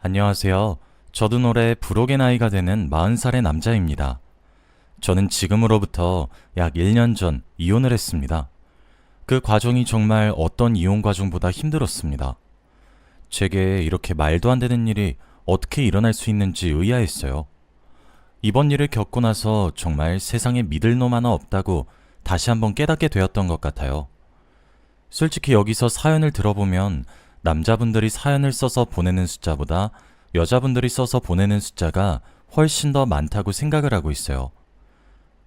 안녕하세요. 저도 올해 불혹의 나이가 되는 40살의 남자입니다. 저는 지금으로부터 약 1년 전 이혼을 했습니다. 그 과정이 정말 어떤 이혼 과정보다 힘들었습니다. 제게 이렇게 말도 안 되는 일이 어떻게 일어날 수 있는지 의아했어요. 이번 일을 겪고 나서 정말 세상에 믿을 놈 하나 없다고 다시 한번 깨닫게 되었던 것 같아요. 솔직히 여기서 사연을 들어보면 남자분들이 사연을 써서 보내는 숫자보다 여자분들이 써서 보내는 숫자가 훨씬 더 많다고 생각을 하고 있어요.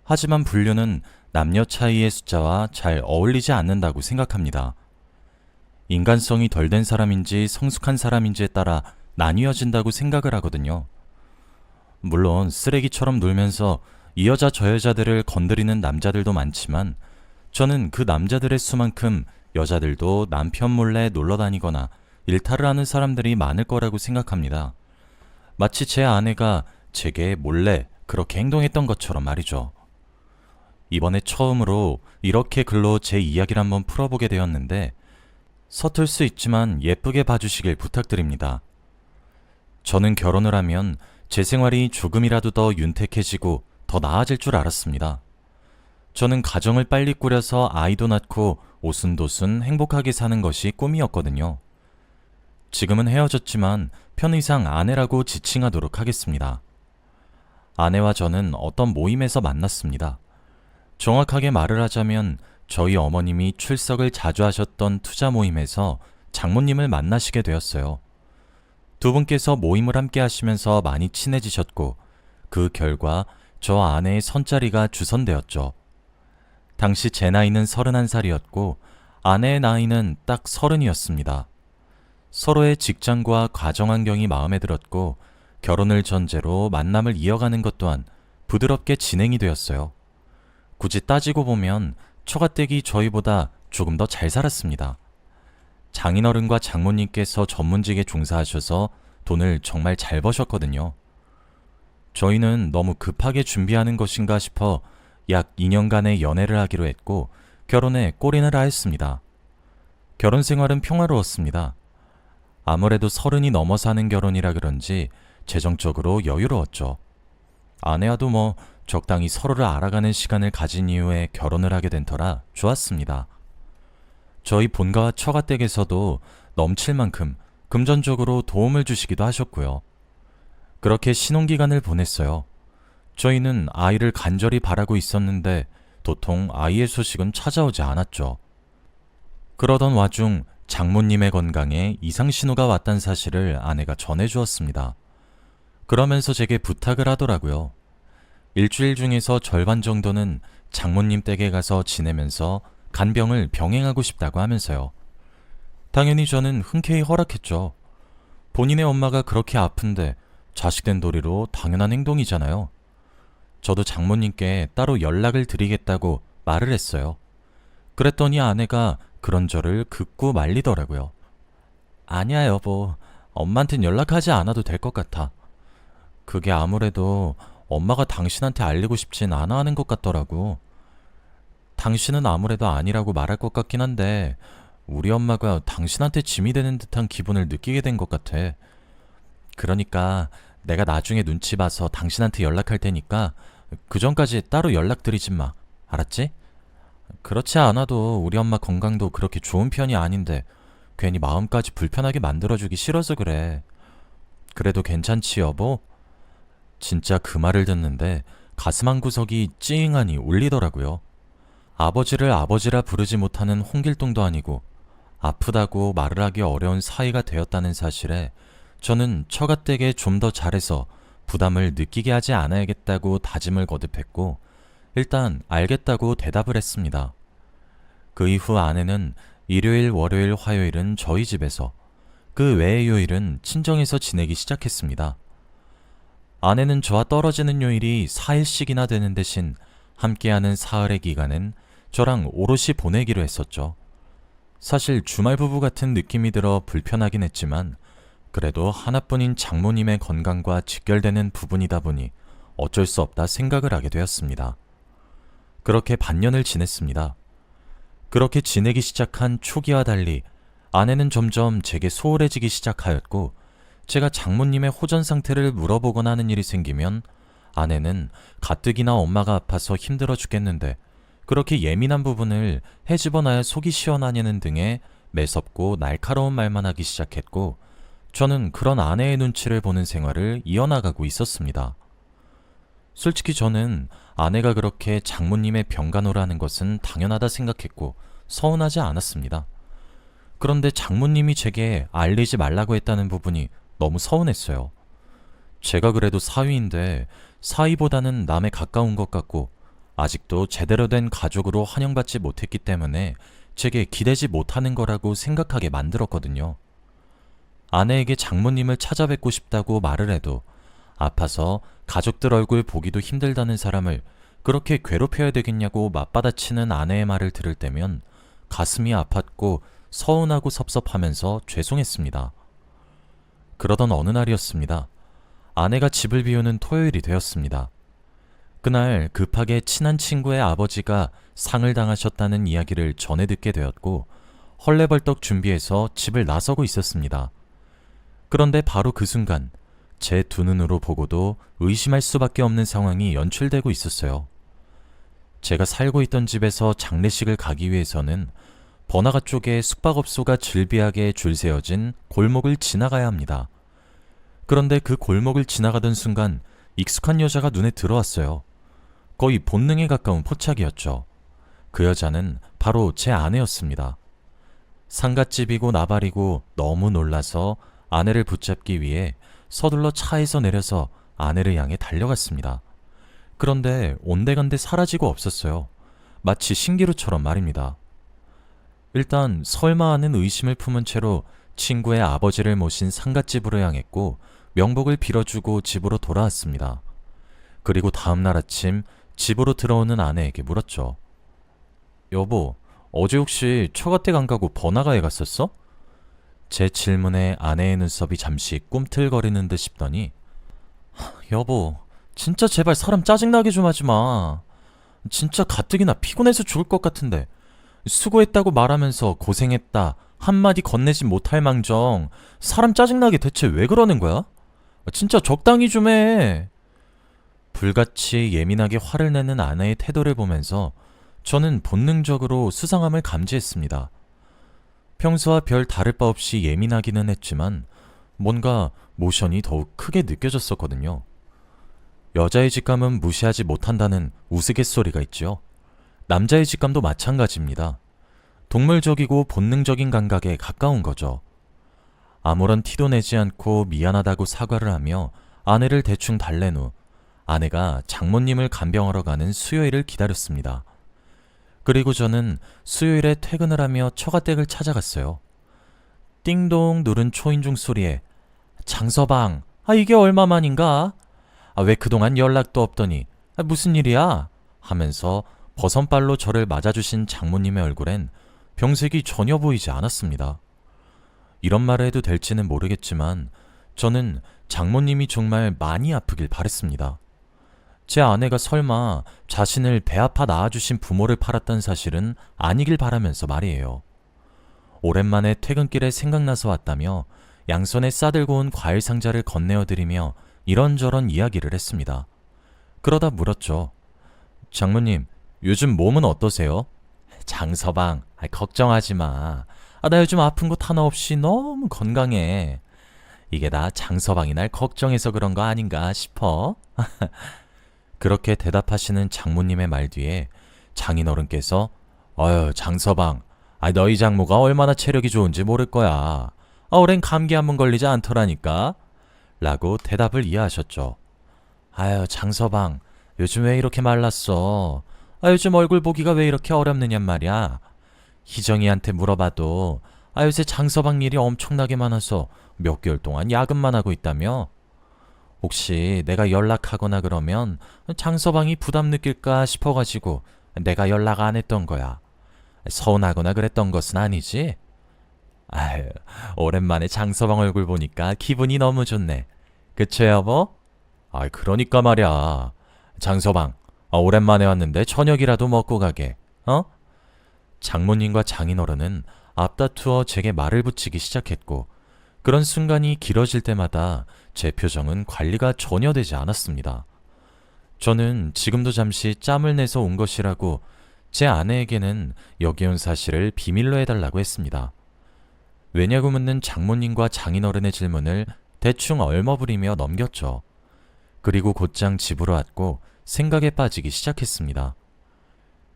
하지만 분류는 남녀 차이의 숫자와 잘 어울리지 않는다고 생각합니다. 인간성이 덜 된 사람인지 성숙한 사람인지에 따라 나뉘어진다고 생각을 하거든요. 물론 쓰레기처럼 놀면서 이 여자 저 여자들을 건드리는 남자들도 많지만 저는 그 남자들의 수만큼 여자들도 남편 몰래 놀러 다니거나 일탈을 하는 사람들이 많을 거라고 생각합니다. 마치 제 아내가 제게 몰래 그렇게 행동했던 것처럼 말이죠. 이번에 처음으로 이렇게 글로 제 이야기를 한번 풀어보게 되었는데 서툴 수 있지만 예쁘게 봐주시길 부탁드립니다. 저는 결혼을 하면 제 생활이 조금이라도 더 윤택해지고 더 나아질 줄 알았습니다. 저는 가정을 빨리 꾸려서 아이도 낳고 오순도순 행복하게 사는 것이 꿈이었거든요. 지금은 헤어졌지만 편의상 아내라고 지칭하도록 하겠습니다. 아내와 저는 어떤 모임에서 만났습니다. 정확하게 말을 하자면 저희 어머님이 출석을 자주 하셨던 투자 모임에서 장모님을 만나시게 되었어요. 두 분께서 모임을 함께 하시면서 많이 친해지셨고 그 결과 저 아내의 선자리가 주선되었죠. 당시 제 나이는 31살이었고 아내의 나이는 딱 30이었습니다. 서로의 직장과 가정 환경이 마음에 들었고 결혼을 전제로 만남을 이어가는 것 또한 부드럽게 진행이 되었어요. 굳이 따지고 보면 처가댁이 저희보다 조금 더 잘 살았습니다. 장인어른과 장모님께서 전문직에 종사하셔서 돈을 정말 잘 버셨거든요. 저희는 너무 급하게 준비하는 것인가 싶어 약 2년간의 연애를 하기로 했고 결혼에 골인을 하였습니다. 결혼 생활은 평화로웠습니다. 아무래도 30이 넘어서 하는 결혼이라 그런지 재정적으로 여유로웠죠. 아내와도 적당히 서로를 알아가는 시간을 가진 이후에 결혼을 하게 된 터라 좋았습니다. 저희 본가와 처가댁에서도 넘칠 만큼 금전적으로 도움을 주시기도 하셨고요. 그렇게 신혼기간을 보냈어요. 저희는 아이를 간절히 바라고 있었는데 도통 아이의 소식은 찾아오지 않았죠. 그러던 와중 장모님의 건강에 이상 신호가 왔다는 사실을 아내가 전해주었습니다. 그러면서 제게 부탁을 하더라고요. 일주일 중에서 절반 정도는 장모님 댁에 가서 지내면서 간병을 병행하고 싶다고 하면서요. 당연히 저는 흔쾌히 허락했죠. 본인의 엄마가 그렇게 아픈데 자식된 도리로 당연한 행동이잖아요. 저도 장모님께 따로 연락을 드리겠다고 말을 했어요. 그랬더니 아내가 그런 저를 극구 말리더라고요. 아니야 여보, 엄마한텐 연락하지 않아도 될 것 같아. 그게 아무래도 엄마가 당신한테 알리고 싶진 않아 하는 것 같더라고. 당신은 아무래도 아니라고 말할 것 같긴 한데 우리 엄마가 당신한테 짐이 되는 듯한 기분을 느끼게 된 것 같아. 그러니까 내가 나중에 눈치 봐서 당신한테 연락할 테니까 그 전까지 따로 연락드리지 마. 알았지? 그렇지 않아도 우리 엄마 건강도 그렇게 좋은 편이 아닌데 괜히 마음까지 불편하게 만들어주기 싫어서 그래. 그래도 괜찮지 여보? 진짜 그 말을 듣는데 가슴 한구석이 찡하니 울리더라고요. 아버지를 아버지라 부르지 못하는 홍길동도 아니고 아프다고 말을 하기 어려운 사이가 되었다는 사실에 저는 처가댁에 좀 더 잘해서 부담을 느끼게 하지 않아야겠다고 다짐을 거듭했고 일단 알겠다고 대답을 했습니다. 그 이후 아내는 일요일, 월요일, 화요일은 저희 집에서 그 외의 요일은 친정에서 지내기 시작했습니다. 아내는 저와 떨어지는 요일이 4일씩이나 되는 대신 함께하는 사흘의 기간은 저랑 오롯이 보내기로 했었죠. 사실 주말 부부 같은 느낌이 들어 불편하긴 했지만 그래도 하나뿐인 장모님의 건강과 직결되는 부분이다 보니 어쩔 수 없다 생각을 하게 되었습니다. 그렇게 반년을 지냈습니다. 그렇게 지내기 시작한 초기와 달리 아내는 점점 제게 소홀해지기 시작하였고 제가 장모님의 호전 상태를 물어보거나 하는 일이 생기면 아내는 가뜩이나 엄마가 아파서 힘들어 죽겠는데 그렇게 예민한 부분을 헤집어놔야 속이 시원하냐는 등의 매섭고 날카로운 말만 하기 시작했고, 저는 그런 아내의 눈치를 보는 생활을 이어나가고 있었습니다. 솔직히 저는 아내가 그렇게 장모님의 병간호를 하는 것은 당연하다 생각했고 서운하지 않았습니다. 그런데 장모님이 제게 알리지 말라고 했다는 부분이 너무 서운했어요. 제가 그래도 사위인데 사위보다는 남에 가까운 것 같고 아직도 제대로 된 가족으로 환영받지 못했기 때문에 제게 기대지 못하는 거라고 생각하게 만들었거든요. 아내에게 장모님을 찾아뵙고 싶다고 말을 해도 아파서 가족들 얼굴 보기도 힘들다는 사람을 그렇게 괴롭혀야 되겠냐고 맞받아치는 아내의 말을 들을 때면 가슴이 아팠고 서운하고 섭섭하면서 죄송했습니다. 그러던 어느 날이었습니다. 아내가 집을 비우는 토요일이 되었습니다. 그날 급하게 친한 친구의 아버지가 상을 당하셨다는 이야기를 전해 듣게 되었고 헐레벌떡 준비해서 집을 나서고 있었습니다. 그런데 바로 그 순간 제 두 눈으로 보고도 의심할 수밖에 없는 상황이 연출되고 있었어요. 제가 살고 있던 집에서 장례식을 가기 위해서는 번화가 쪽에 숙박업소가 즐비하게 줄 세워진 골목을 지나가야 합니다. 그런데 그 골목을 지나가던 순간 익숙한 여자가 눈에 들어왔어요. 거의 본능에 가까운 포착이었죠. 그 여자는 바로 제 아내였습니다. 상갓집이고 나발이고 너무 놀라서 아내를 붙잡기 위해 서둘러 차에서 내려서 아내를 향해 달려갔습니다. 그런데 온데간데 사라지고 없었어요. 마치 신기루처럼 말입니다. 일단 설마 하는 의심을 품은 채로 친구의 아버지를 모신 상갓집으로 향했고 명복을 빌어주고 집으로 돌아왔습니다. 그리고 다음날 아침 집으로 들어오는 아내에게 물었죠. 여보, 어제 혹시 처갓댁 안 가고 번화가에 갔었어? 제 질문에 아내의 눈썹이 잠시 꿈틀거리는 듯 싶더니 여보, 진짜 제발 사람 짜증나게 좀 하지 마. 진짜 가뜩이나 피곤해서 죽을 것 같은데 수고했다고 말하면서 고생했다 한마디 건네지 못할 망정 사람 짜증나게 대체 왜 그러는 거야? 진짜 적당히 좀 해. 불같이 예민하게 화를 내는 아내의 태도를 보면서 저는 본능적으로 수상함을 감지했습니다. 평소와 별 다를 바 없이 예민하기는 했지만 뭔가 모션이 더욱 크게 느껴졌었거든요. 여자의 직감은 무시하지 못한다는 우스갯소리가 있죠. 남자의 직감도 마찬가지입니다. 동물적이고 본능적인 감각에 가까운 거죠. 아무런 티도 내지 않고 미안하다고 사과를 하며 아내를 대충 달랜 후 아내가 장모님을 간병하러 가는 수요일을 기다렸습니다. 그리고 저는 수요일에 퇴근을 하며 처가댁을 찾아갔어요. 띵동 누른 초인종 소리에 장서방, 이게 얼마만인가? 왜 그동안 연락도 없더니 무슨 일이야? 하면서 버선발로 저를 맞아주신 장모님의 얼굴엔 병색이 전혀 보이지 않았습니다. 이런 말을 해도 될지는 모르겠지만 저는 장모님이 정말 많이 아프길 바랬습니다. 제 아내가 설마 자신을 배 아파 낳아주신 부모를 팔았던 사실은 아니길 바라면서 말이에요. 오랜만에 퇴근길에 생각나서 왔다며 양손에 싸들고 온 과일 상자를 건네어드리며 이런저런 이야기를 했습니다. 그러다 물었죠. 장모님, 요즘 몸은 어떠세요? 장서방, 걱정하지 마. 나 요즘 아픈 곳 하나 없이 너무 건강해. 이게 다 장서방이 날 걱정해서 그런 거 아닌가 싶어. 그렇게 대답하시는 장모님의 말 뒤에 장인어른께서 장서방, 너희 장모가 얼마나 체력이 좋은지 모를 거야. 오랜 감기 한 번 걸리지 않더라니까. 라고 대답을 이어하셨죠. 장서방, 요즘 왜 이렇게 말랐어? 요즘 얼굴 보기가 왜 이렇게 어렵느냔 말이야. 희정이한테 물어봐도 요새 장서방 일이 엄청나게 많아서 몇 개월 동안 야근만 하고 있다며? 혹시 내가 연락하거나 그러면 장서방이 부담 느낄까 싶어가지고 내가 연락 안 했던 거야. 서운하거나 그랬던 것은 아니지? 오랜만에 장서방 얼굴 보니까 기분이 너무 좋네. 그쵸 여보? 그러니까 말이야. 장서방, 오랜만에 왔는데 저녁이라도 먹고 가게. 장모님과 장인어른은 앞다투어 제게 말을 붙이기 시작했고 그런 순간이 길어질 때마다 제 표정은 관리가 전혀 되지 않았습니다. 저는 지금도 잠시 짬을 내서 온 것이라고 제 아내에게는 여기 온 사실을 비밀로 해달라고 했습니다. 왜냐고 묻는 장모님과 장인어른의 질문을 대충 얼머부리며 넘겼죠. 그리고 곧장 집으로 왔고 생각에 빠지기 시작했습니다.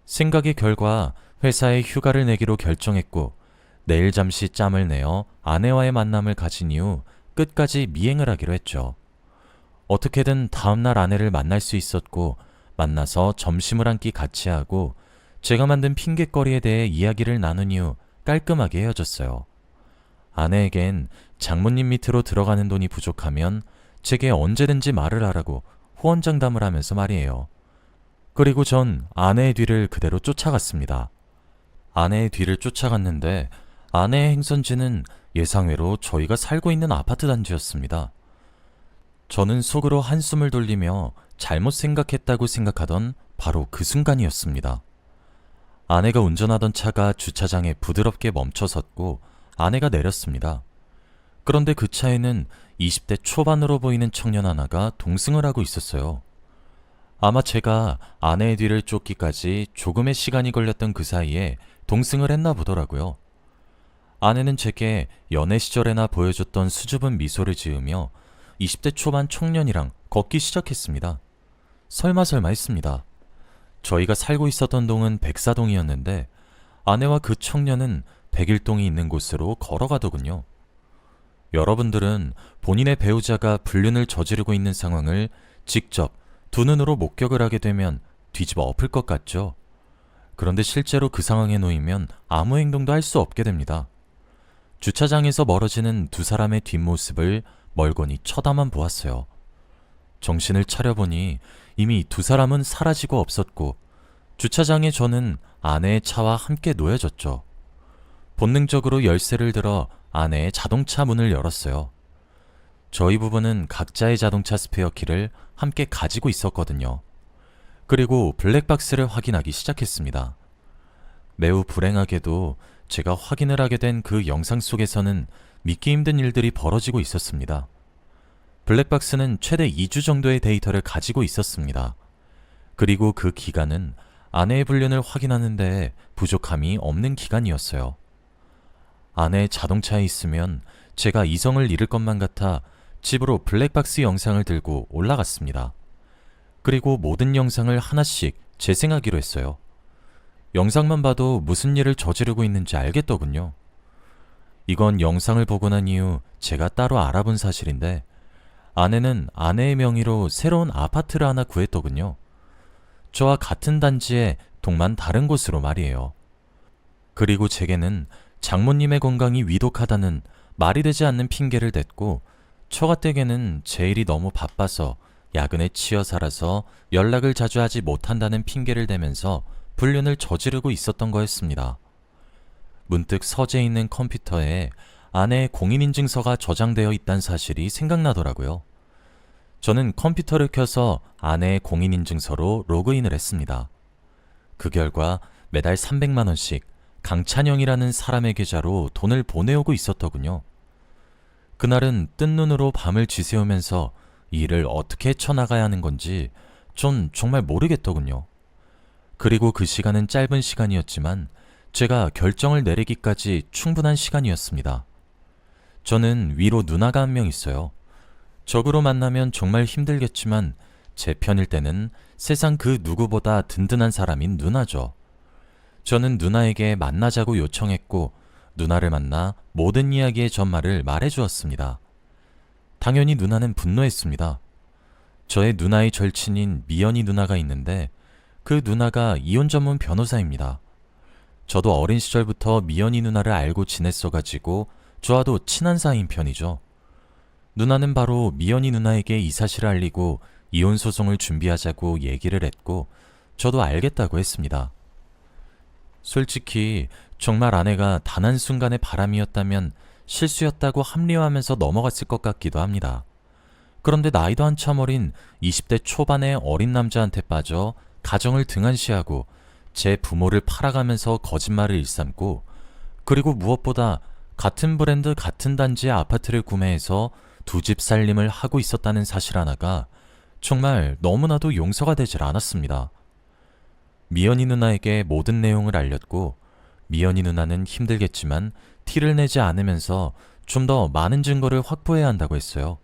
생각의 결과 회사에 휴가를 내기로 결정했고 내일 잠시 짬을 내어 아내와의 만남을 가진 이후 끝까지 미행을 하기로 했죠. 어떻게든 다음날 아내를 만날 수 있었고 만나서 점심을 한 끼 같이 하고 제가 만든 핑곗거리에 대해 이야기를 나눈 이후 깔끔하게 헤어졌어요. 아내에겐 장모님 밑으로 들어가는 돈이 부족하면 제게 언제든지 말을 하라고 호언장담을 하면서 말이에요. 그리고 전 아내의 뒤를 그대로 쫓아갔습니다. 아내의 뒤를 쫓아갔는데 아내의 행선지는 예상외로 저희가 살고 있는 아파트 단지였습니다. 저는 속으로 한숨을 돌리며 잘못 생각했다고 생각하던 바로 그 순간이었습니다. 아내가 운전하던 차가 주차장에 부드럽게 멈춰섰고 아내가 내렸습니다. 그런데 그 차에는 20대 초반으로 보이는 청년 하나가 동승을 하고 있었어요. 아마 제가 아내의 뒤를 쫓기까지 조금의 시간이 걸렸던 그 사이에 동승을 했나 보더라고요. 아내는 제게 연애 시절에나 보여줬던 수줍은 미소를 지으며 20대 초반 청년이랑 걷기 시작했습니다. 설마 했습니다. 저희가 살고 있었던 동은 백사동이었는데 아내와 그 청년은 백일동이 있는 곳으로 걸어가더군요. 여러분들은 본인의 배우자가 불륜을 저지르고 있는 상황을 직접 두 눈으로 목격을 하게 되면 뒤집어 엎을 것 같죠? 그런데 실제로 그 상황에 놓이면 아무 행동도 할 수 없게 됩니다. 주차장에서 멀어지는 두 사람의 뒷모습을 멀거니 쳐다만 보았어요. 정신을 차려보니 이미 두 사람은 사라지고 없었고 주차장에 저는 아내의 차와 함께 놓여졌죠. 본능적으로 열쇠를 들어 아내의 자동차 문을 열었어요. 저희 부부는 각자의 자동차 스페어 키를 함께 가지고 있었거든요. 그리고 블랙박스를 확인하기 시작했습니다. 매우 불행하게도 제가 확인을 하게 된 그 영상 속에서는 믿기 힘든 일들이 벌어지고 있었습니다. 블랙박스는 최대 2주 정도의 데이터를 가지고 있었습니다. 그리고 그 기간은 아내의 불륜을 확인하는 데 부족함이 없는 기간이었어요. 아내의 자동차에 있으면 제가 이성을 잃을 것만 같아 집으로 블랙박스 영상을 들고 올라갔습니다. 그리고 모든 영상을 하나씩 재생하기로 했어요. 영상만 봐도 무슨 일을 저지르고 있는지 알겠더군요. 이건 영상을 보고 난 이후 제가 따로 알아본 사실인데 아내는 아내의 명의로 새로운 아파트를 하나 구했더군요. 저와 같은 단지에 동만 다른 곳으로 말이에요. 그리고 제게는 장모님의 건강이 위독하다는 말이 되지 않는 핑계를 댔고 처가댁에는 제 일이 너무 바빠서 야근에 치여 살아서 연락을 자주 하지 못한다는 핑계를 대면서 불륜을 저지르고 있었던 거였습니다. 문득 서재에 있는 컴퓨터에 아내의 공인인증서가 저장되어 있다는 사실이 생각나더라고요. 저는 컴퓨터를 켜서 아내의 공인인증서로 로그인을 했습니다. 그 결과 매달 300만 원씩 강찬영이라는 사람의 계좌로 돈을 보내오고 있었더군요. 그날은 뜬 눈으로 밤을 지새우면서 이 일을 어떻게 헤쳐나가야 하는 건지 전 정말 모르겠더군요. 그리고 그 시간은 짧은 시간이었지만 제가 결정을 내리기까지 충분한 시간이었습니다. 저는 위로 누나가 한 명 있어요. 적으로 만나면 정말 힘들겠지만 제 편일 때는 세상 그 누구보다 든든한 사람인 누나죠. 저는 누나에게 만나자고 요청했고 누나를 만나 모든 이야기의 전말을 말해주었습니다. 당연히 누나는 분노했습니다. 저의 누나의 절친인 미연이 누나가 있는데 그 누나가 이혼 전문 변호사입니다. 저도 어린 시절부터 미연이 누나를 알고 지냈어가지고 저와도 친한 사이인 편이죠. 누나는 바로 미연이 누나에게 이 사실을 알리고 이혼 소송을 준비하자고 얘기를 했고 저도 알겠다고 했습니다. 솔직히 정말 아내가 단 한순간의 바람이었다면 실수였다고 합리화하면서 넘어갔을 것 같기도 합니다. 그런데 나이도 한참 어린 20대 초반의 어린 남자한테 빠져 가정을 등한시하고 제 부모를 팔아가면서 거짓말을 일삼고 그리고 무엇보다 같은 브랜드 같은 단지의 아파트를 구매해서 두 집 살림을 하고 있었다는 사실 하나가 정말 너무나도 용서가 되질 않았습니다. 미연이 누나에게 모든 내용을 알렸고 미연이 누나는 힘들겠지만 티를 내지 않으면서 좀 더 많은 증거를 확보해야 한다고 했어요.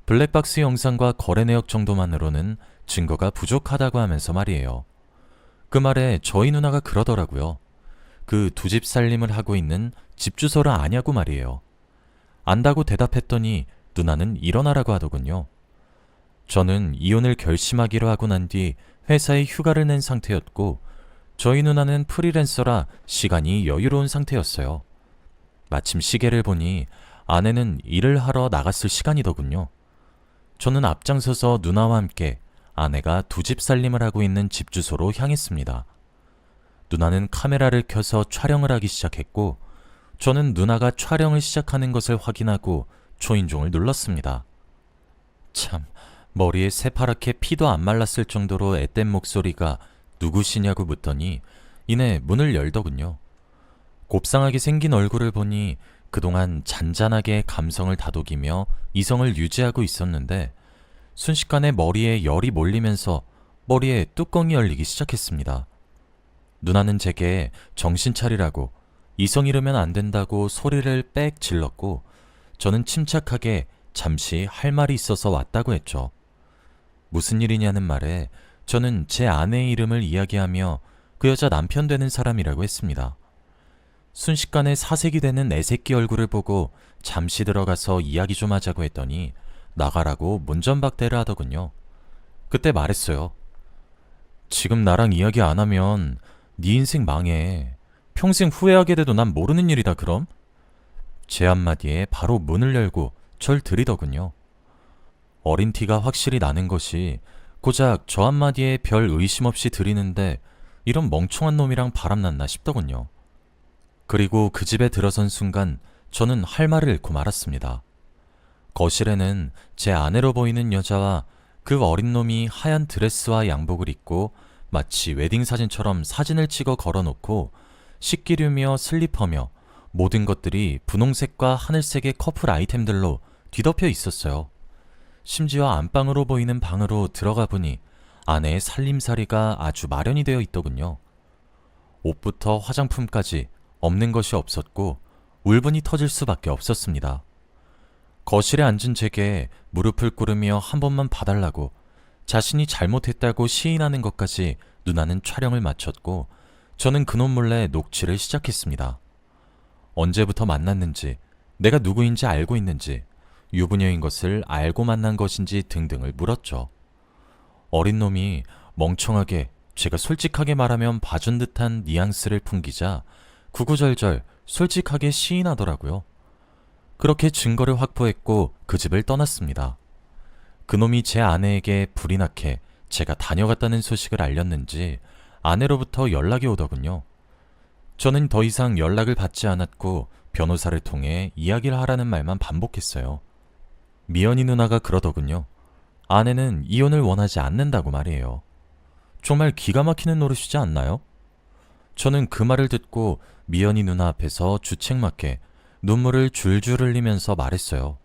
블랙박스 영상과 거래 내역 정도만으로는 증거가 부족하다고 하면서 말이에요. 그 말에 저희 누나가 그러더라고요. 그 두 집 살림을 하고 있는 집 주소를 아냐고 말이에요. 안다고 대답했더니 누나는 일어나라고 하더군요. 저는 이혼을 결심하기로 하고 난 뒤 회사에 휴가를 낸 상태였고 저희 누나는 프리랜서라 시간이 여유로운 상태였어요. 마침 시계를 보니 아내는 일을 하러 나갔을 시간이더군요. 저는 앞장서서 누나와 함께 아내가 두 집 살림을 하고 있는 집 주소로 향했습니다. 누나는 카메라를 켜서 촬영을 하기 시작했고 저는 누나가 촬영을 시작하는 것을 확인하고 초인종을 눌렀습니다. 참, 머리에 새파랗게 피도 안 말랐을 정도로 앳된 목소리가 누구시냐고 묻더니 이내 문을 열더군요. 곱상하게 생긴 얼굴을 보니 그동안 잔잔하게 감성을 다독이며 이성을 유지하고 있었는데 순식간에 머리에 열이 몰리면서 머리에 뚜껑이 열리기 시작했습니다. 누나는 제게 정신 차리라고 이성 잃으면 안 된다고 소리를 빽 질렀고 저는 침착하게 잠시 할 말이 있어서 왔다고 했죠. 무슨 일이냐는 말에 저는 제 아내의 이름을 이야기하며 그 여자 남편 되는 사람이라고 했습니다. 순식간에 사색이 되는 애새끼 얼굴을 보고 잠시 들어가서 이야기 좀 하자고 했더니 나가라고 문전박대를 하더군요. 그때 말했어요. 지금 나랑 이야기 안 하면 네 인생 망해. 평생 후회하게 돼도 난 모르는 일이다 그럼? 제 한마디에 바로 문을 열고 절 들이더군요. 어린 티가 확실히 나는 것이 고작 저 한마디에 별 의심 없이 들이는데 이런 멍청한 놈이랑 바람났나 싶더군요. 그리고 그 집에 들어선 순간 저는 할 말을 잃고 말았습니다. 거실에는 제 아내로 보이는 여자와 그 어린 놈이 하얀 드레스와 양복을 입고 마치 웨딩 사진처럼 사진을 찍어 걸어놓고 식기류며 슬리퍼며 모든 것들이 분홍색과 하늘색의 커플 아이템들로 뒤덮여 있었어요. 심지어 안방으로 보이는 방으로 들어가 보니 아내의 살림살이가 아주 마련이 되어 있더군요. 옷부터 화장품까지 없는 것이 없었고 울분이 터질 수밖에 없었습니다. 거실에 앉은 제게 무릎을 꿇으며 한 번만 봐달라고 자신이 잘못했다고 시인하는 것까지 누나는 촬영을 마쳤고 저는 그놈 몰래 녹취를 시작했습니다. 언제부터 만났는지, 내가 누구인지 알고 있는지, 유부녀인 것을 알고 만난 것인지 등등을 물었죠. 어린 놈이 멍청하게 제가 솔직하게 말하면 봐준 듯한 뉘앙스를 풍기자 구구절절 솔직하게 시인하더라고요. 그렇게 증거를 확보했고 그 집을 떠났습니다. 그놈이 제 아내에게 불이 나게 제가 다녀갔다는 소식을 알렸는지 아내로부터 연락이 오더군요. 저는 더 이상 연락을 받지 않았고 변호사를 통해 이야기를 하라는 말만 반복했어요. 미연이 누나가 그러더군요. 아내는 이혼을 원하지 않는다고 말이에요. 정말 기가 막히는 노릇이지 않나요? 저는 그 말을 듣고 미연이 누나 앞에서 주책맞게 눈물을 줄줄 흘리면서 말했어요.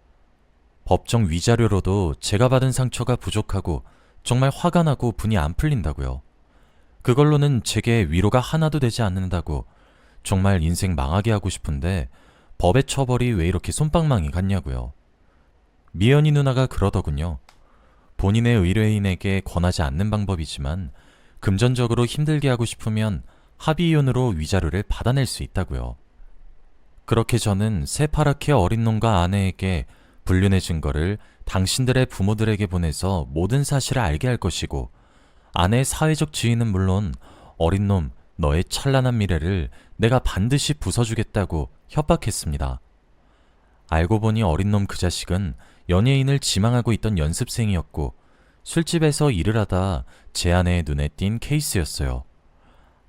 법정 위자료로도 제가 받은 상처가 부족하고 정말 화가 나고 분이 안 풀린다고요. 그걸로는 제게 위로가 하나도 되지 않는다고 정말 인생 망하게 하고 싶은데 법의 처벌이 왜 이렇게 솜방망이 같냐고요. 미연이 누나가 그러더군요. 본인의 의뢰인에게 권하지 않는 방법이지만 금전적으로 힘들게 하고 싶으면 합의이혼으로 위자료를 받아낼 수 있다고요. 그렇게 저는 새파랗게 어린 놈과 아내에게 불륜의 증거를 당신들의 부모들에게 보내서 모든 사실을 알게 할 것이고 아내의 사회적 지위는 물론 어린 놈 너의 찬란한 미래를 내가 반드시 부숴주겠다고 협박했습니다. 알고 보니 어린 놈 그 자식은 연예인을 지망하고 있던 연습생이었고 술집에서 일을 하다 제 아내의 눈에 띈 케이스였어요.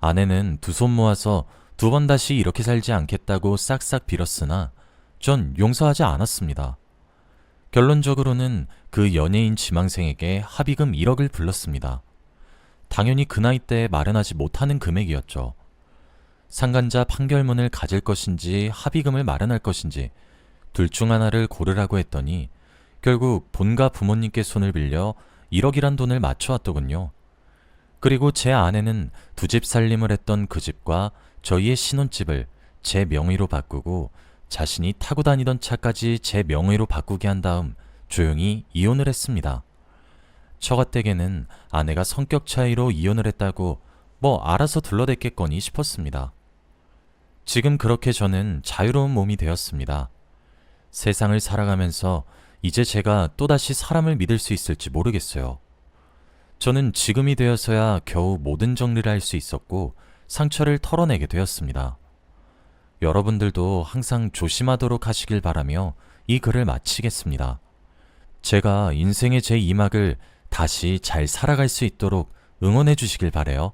아내는 두 손 모아서 두 번 다시 이렇게 살지 않겠다고 싹싹 빌었으나 전 용서하지 않았습니다. 결론적으로는 그 연예인 지망생에게 합의금 1억을 불렀습니다. 당연히 그 나이 때에 마련하지 못하는 금액이었죠. 상간자 판결문을 가질 것인지 합의금을 마련할 것인지 둘 중 하나를 고르라고 했더니 결국 본가 부모님께 손을 빌려 1억이란 돈을 맞춰왔더군요. 그리고 제 아내는 두 집 살림을 했던 그 집과 저희의 신혼집을 제 명의로 바꾸고 자신이 타고 다니던 차까지 제 명의로 바꾸게 한 다음 조용히 이혼을 했습니다. 처가댁에는 아내가 성격 차이로 이혼을 했다고 뭐 알아서 둘러댔겠거니 싶었습니다. 지금 그렇게 저는 자유로운 몸이 되었습니다. 세상을 살아가면서 이제 제가 또다시 사람을 믿을 수 있을지 모르겠어요. 저는 지금이 되어서야 겨우 모든 정리를 할 수 있었고 상처를 털어내게 되었습니다. 여러분들도 항상 조심하도록 하시길 바라며 이 글을 마치겠습니다. 제가 인생의 제 2막을 다시 잘 살아갈 수 있도록 응원해 주시길 바래요.